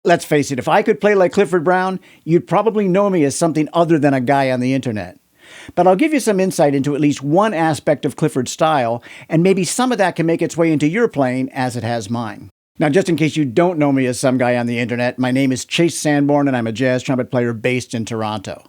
Let's face it, if I could play like Clifford Brown, you'd probably know me as something other than a guy on the internet. But I'll give you some insight into at least one aspect of Clifford's style, and maybe some of that can make its way into your playing as it has mine. Now, just in case you don't know me as some guy on the internet, my name is Chase Sanborn and I'm a jazz trumpet player based in Toronto.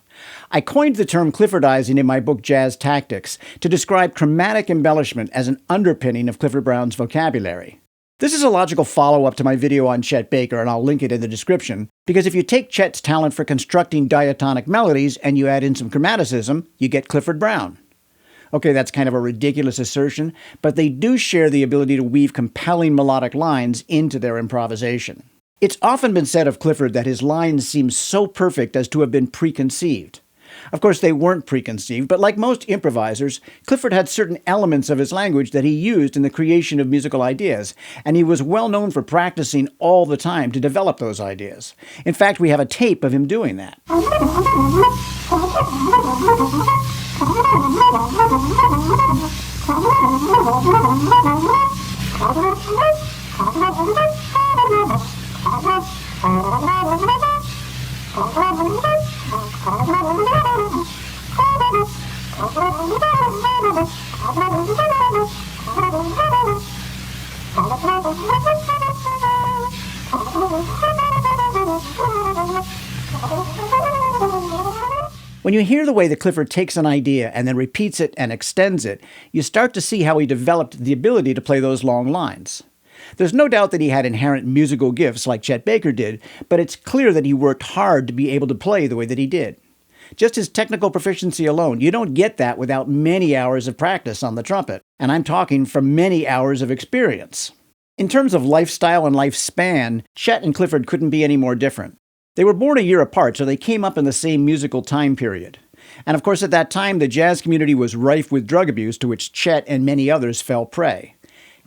I coined the term Cliffordizing in my book Jazz Tactics to describe chromatic embellishment as an underpinning of Clifford Brown's vocabulary. This is a logical follow-up to my video on Chet Baker, and I'll link it in the description, because if you take Chet's talent for constructing diatonic melodies and you add in some chromaticism, you get Clifford Brown. Okay, that's kind of a ridiculous assertion, but they do share the ability to weave compelling melodic lines into their improvisation. It's often been said of Clifford that his lines seem so perfect as to have been preconceived. Of course, they weren't preconceived, but like most improvisers, Clifford had certain elements of his language that he used in the creation of musical ideas, and he was well known for practicing all the time to develop those ideas. In fact, we have a tape of him doing that. When you hear the way that Clifford takes an idea and then repeats it and extends it, you start to see how he developed the ability to play those long lines. There's no doubt that he had inherent musical gifts like Chet Baker did, but it's clear that he worked hard to be able to play the way that he did. Just his technical proficiency alone, you don't get that without many hours of practice on the trumpet, and I'm talking from many hours of experience. In terms of lifestyle and lifespan, Chet and Clifford couldn't be any more different. They were born a year apart, so they came up in the same musical time period. And of course, at that time, the jazz community was rife with drug abuse to which Chet and many others fell prey.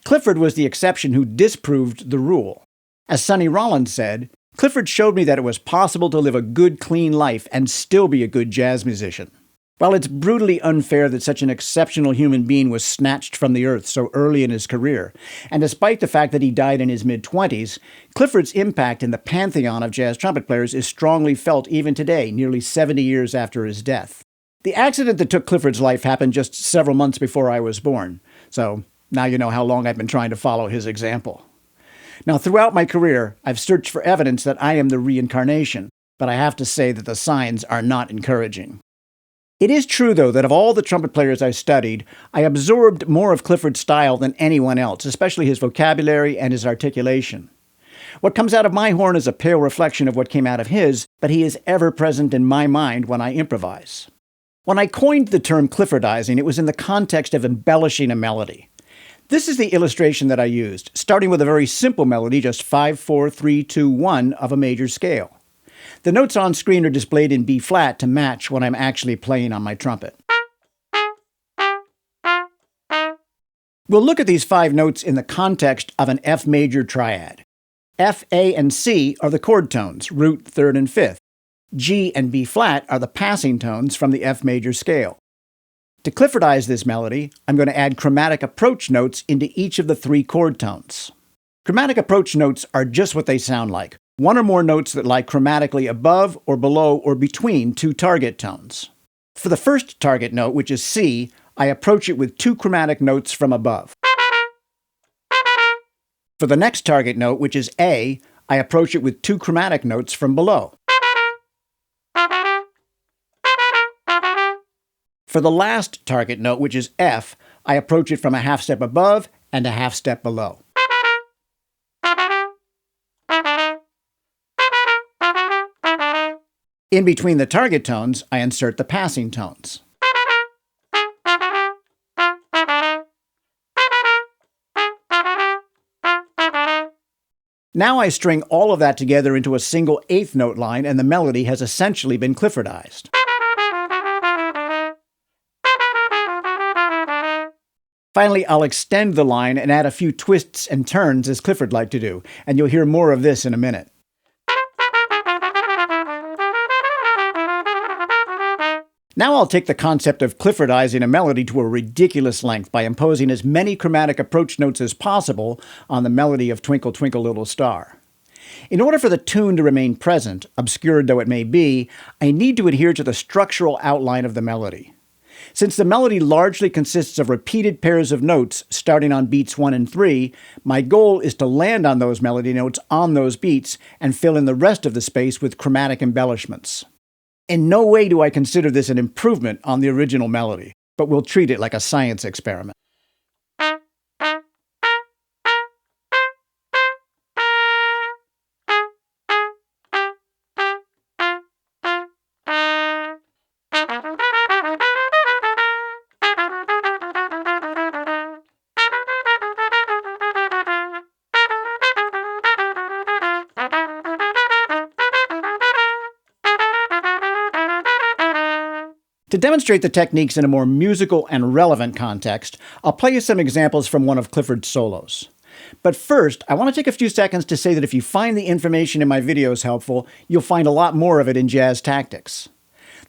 Clifford was the exception who disproved the rule. As Sonny Rollins said, Clifford showed me that it was possible to live a good, clean life and still be a good jazz musician. While it's brutally unfair that such an exceptional human being was snatched from the earth so early in his career, and despite the fact that he died in his mid-20s, Clifford's impact in the pantheon of jazz trumpet players is strongly felt even today, nearly 70 years after his death. The accident that took Clifford's life happened just several months before I was born, so now you know how long I've been trying to follow his example. Now, throughout my career, I've searched for evidence that I am the reincarnation, but I have to say that the signs are not encouraging. It is true, though, that of all the trumpet players I studied, I absorbed more of Clifford's style than anyone else, especially his vocabulary and his articulation. What comes out of my horn is a pale reflection of what came out of his, but he is ever present in my mind when I improvise. When I coined the term Cliffordizing, it was in the context of embellishing a melody. This is the illustration that I used, starting with a very simple melody, just 5-4-3-2-1 of a major scale. The notes on screen are displayed in B flat to match what I'm actually playing on my trumpet. We'll look at these 5 notes in the context of an F major triad. F, A, and C are the chord tones, root, third, and fifth. G and B flat are the passing tones from the F major scale. To Cliffordize this melody, I'm going to add chromatic approach notes into each of the 3 chord tones. Chromatic approach notes are just what they sound like, one or more notes that lie chromatically above or below or between 2 target tones. For the first target note, which is C, I approach it with 2 chromatic notes from above. For the next target note, which is A, I approach it with 2 chromatic notes from below. For the last target note, which is F, I approach it from a half step above and a half step below. In between the target tones, I insert the passing tones. Now I string all of that together into a single 8th note line, and the melody has essentially been Cliffordized. Finally, I'll extend the line and add a few twists and turns as Clifford liked to do, and you'll hear more of this in a minute. Now I'll take the concept of Cliffordizing a melody to a ridiculous length by imposing as many chromatic approach notes as possible on the melody of Twinkle, Twinkle, Little Star. In order for the tune to remain present, obscured though it may be, I need to adhere to the structural outline of the melody. Since the melody largely consists of repeated pairs of notes starting on beats 1 and 3, my goal is to land on those melody notes on those beats and fill in the rest of the space with chromatic embellishments. In no way do I consider this an improvement on the original melody, but we'll treat it like a science experiment. To demonstrate the techniques in a more musical and relevant context, I'll play you some examples from one of Clifford's solos. But first, I want to take a few seconds to say that if you find the information in my videos helpful, you'll find a lot more of it in Jazz Tactics.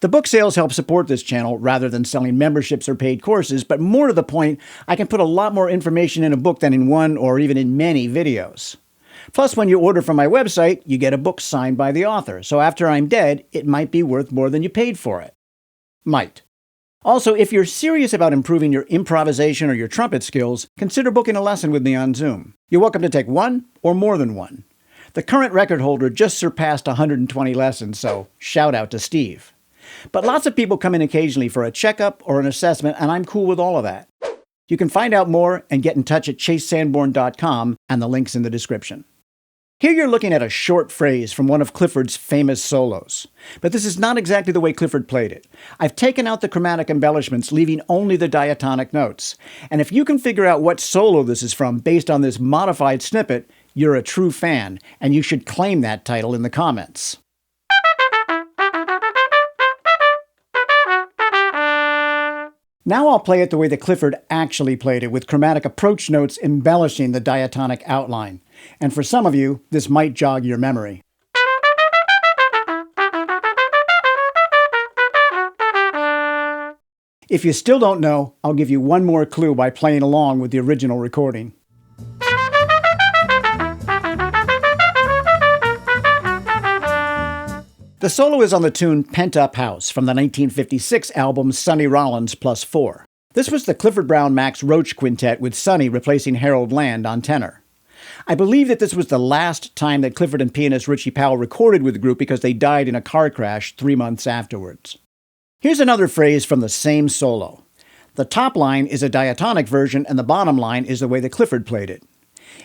The book sales help support this channel rather than selling memberships or paid courses, but more to the point, I can put a lot more information in a book than in one or even in many videos. Plus, when you order from my website, you get a book signed by the author, so after I'm dead, it might be worth more than you paid for it. Might. Also, if you're serious about improving your improvisation or your trumpet skills, consider booking a lesson with me on Zoom. You're welcome to take one or more than one. The current record holder just surpassed 120 lessons, so shout out to Steve. But lots of people come in occasionally for a checkup or an assessment, and I'm cool with all of that. You can find out more and get in touch at chasesanborn.com, and the link's in the description. Here you're looking at a short phrase from one of Clifford's famous solos. But this is not exactly the way Clifford played it. I've taken out the chromatic embellishments, leaving only the diatonic notes. And if you can figure out what solo this is from based on this modified snippet, you're a true fan, and you should claim that title in the comments. Now I'll play it the way that Clifford actually played it, with chromatic approach notes embellishing the diatonic outline. And for some of you, this might jog your memory. If you still don't know, I'll give you one more clue by playing along with the original recording. The solo is on the tune Pent Up House from the 1956 album Sonny Rollins Plus 4. This was the Clifford Brown Max Roach Quintet with Sonny replacing Harold Land on tenor. I believe that this was the last time that Clifford and pianist Richie Powell recorded with the group because they died in a car crash 3 months afterwards. Here's another phrase from the same solo. The top line is a diatonic version and the bottom line is the way that Clifford played it.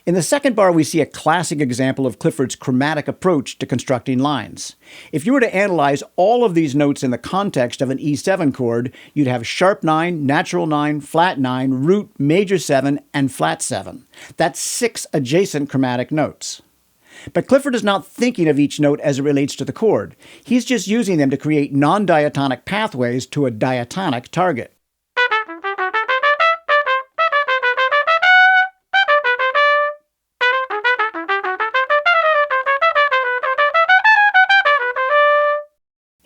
In the second bar, we see a classic example of Clifford's chromatic approach to constructing lines. If you were to analyze all of these notes in the context of an E7 chord, you'd have sharp 9, natural 9, flat 9, root, major 7, and flat 7. That's 6 adjacent chromatic notes. But Clifford is not thinking of each note as it relates to the chord. He's just using them to create non-diatonic pathways to a diatonic target.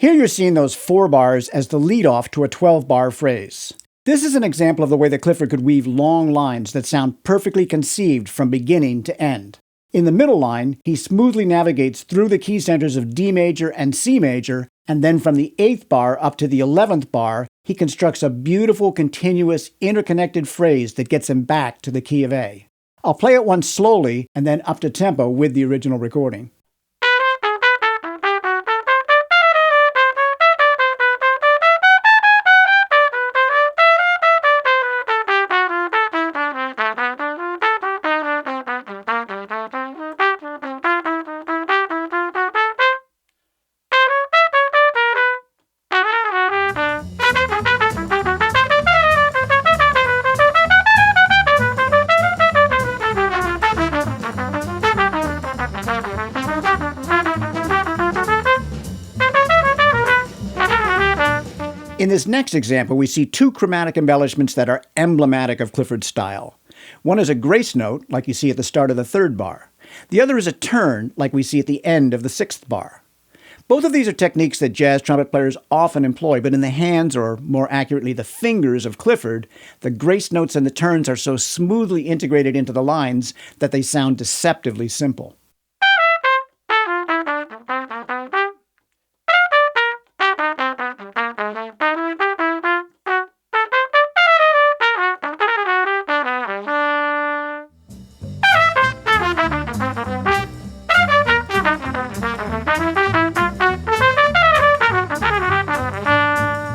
Here you're seeing those 4 bars as the lead-off to a 12-bar phrase. This is an example of the way that Clifford could weave long lines that sound perfectly conceived from beginning to end. In the middle line, he smoothly navigates through the key centers of D major and C major, and then from the 8th bar up to the 11th bar, he constructs a beautiful, continuous, interconnected phrase that gets him back to the key of A. I'll play it once slowly and then up to tempo with the original recording. In this next example, we see 2 chromatic embellishments that are emblematic of Clifford's style. One is a grace note, like you see at the start of the 3rd bar. The other is a turn, like we see at the end of the 6th bar. Both of these are techniques that jazz trumpet players often employ, but in the hands, or more accurately the fingers of Clifford, the grace notes and the turns are so smoothly integrated into the lines that they sound deceptively simple.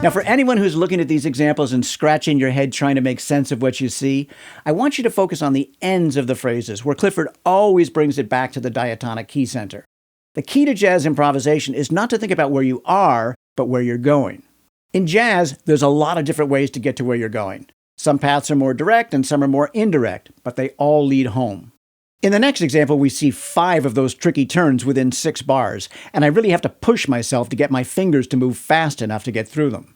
Now, for anyone who's looking at these examples and scratching your head trying to make sense of what you see, I want you to focus on the ends of the phrases, where Clifford always brings it back to the diatonic key center. The key to jazz improvisation is not to think about where you are, but where you're going. In jazz, there's a lot of different ways to get to where you're going. Some paths are more direct and some are more indirect, but they all lead home. In the next example, we see 5 of those tricky turns within 6 bars, and I really have to push myself to get my fingers to move fast enough to get through them.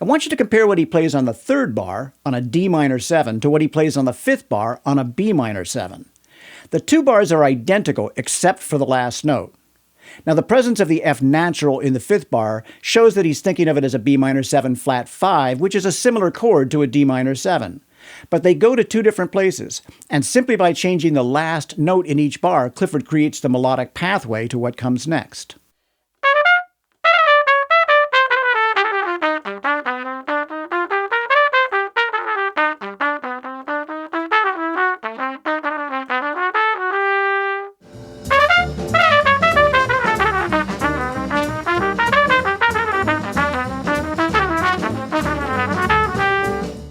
I want you to compare what he plays on the 3rd bar on a D minor 7 to what he plays on the 5th bar on a B minor 7. The 2 bars are identical except for the last note. Now, the presence of the F natural in the 5th bar shows that he's thinking of it as a B minor 7 flat 5, which is a similar chord to a D minor 7. But they go to 2 different places, and simply by changing the last note in each bar, Clifford creates the melodic pathway to what comes next.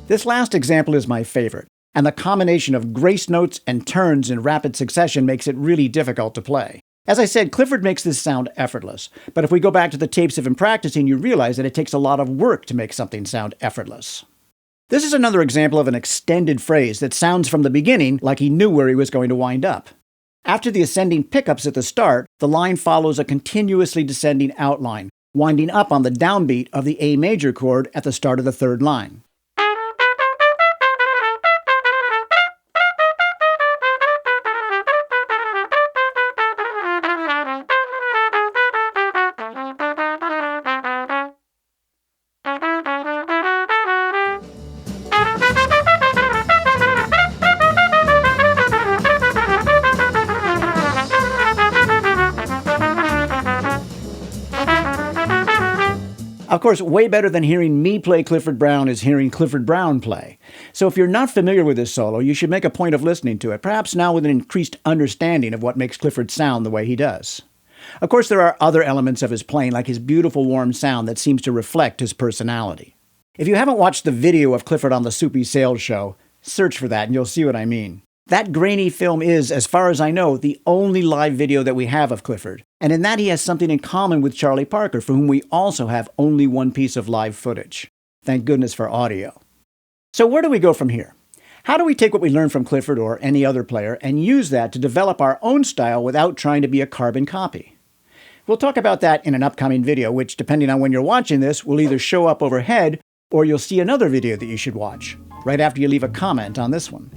This last example is my favorite, and the combination of grace notes and turns in rapid succession makes it really difficult to play. As I said, Clifford makes this sound effortless, but if we go back to the tapes of him practicing, you realize that it takes a lot of work to make something sound effortless. This is another example of an extended phrase that sounds from the beginning like he knew where he was going to wind up. After the ascending pickups at the start, the line follows a continuously descending outline, winding up on the downbeat of the A major chord at the start of the 3rd line. Of course, way better than hearing me play Clifford Brown is hearing Clifford Brown play. So if you're not familiar with this solo, you should make a point of listening to it, perhaps now with an increased understanding of what makes Clifford sound the way he does. Of course, there are other elements of his playing, like his beautiful warm sound that seems to reflect his personality. If you haven't watched the video of Clifford on the Soupy Sales Show, search for that and you'll see what I mean. That grainy film is, as far as I know, the only live video that we have of Clifford, and in that he has something in common with Charlie Parker, for whom we also have only one piece of live footage. Thank goodness for audio. So where do we go from here? How do we take what we learned from Clifford or any other player and use that to develop our own style without trying to be a carbon copy? We'll talk about that in an upcoming video, which, depending on when you're watching this, will either show up overhead or you'll see another video that you should watch, right after you leave a comment on this one.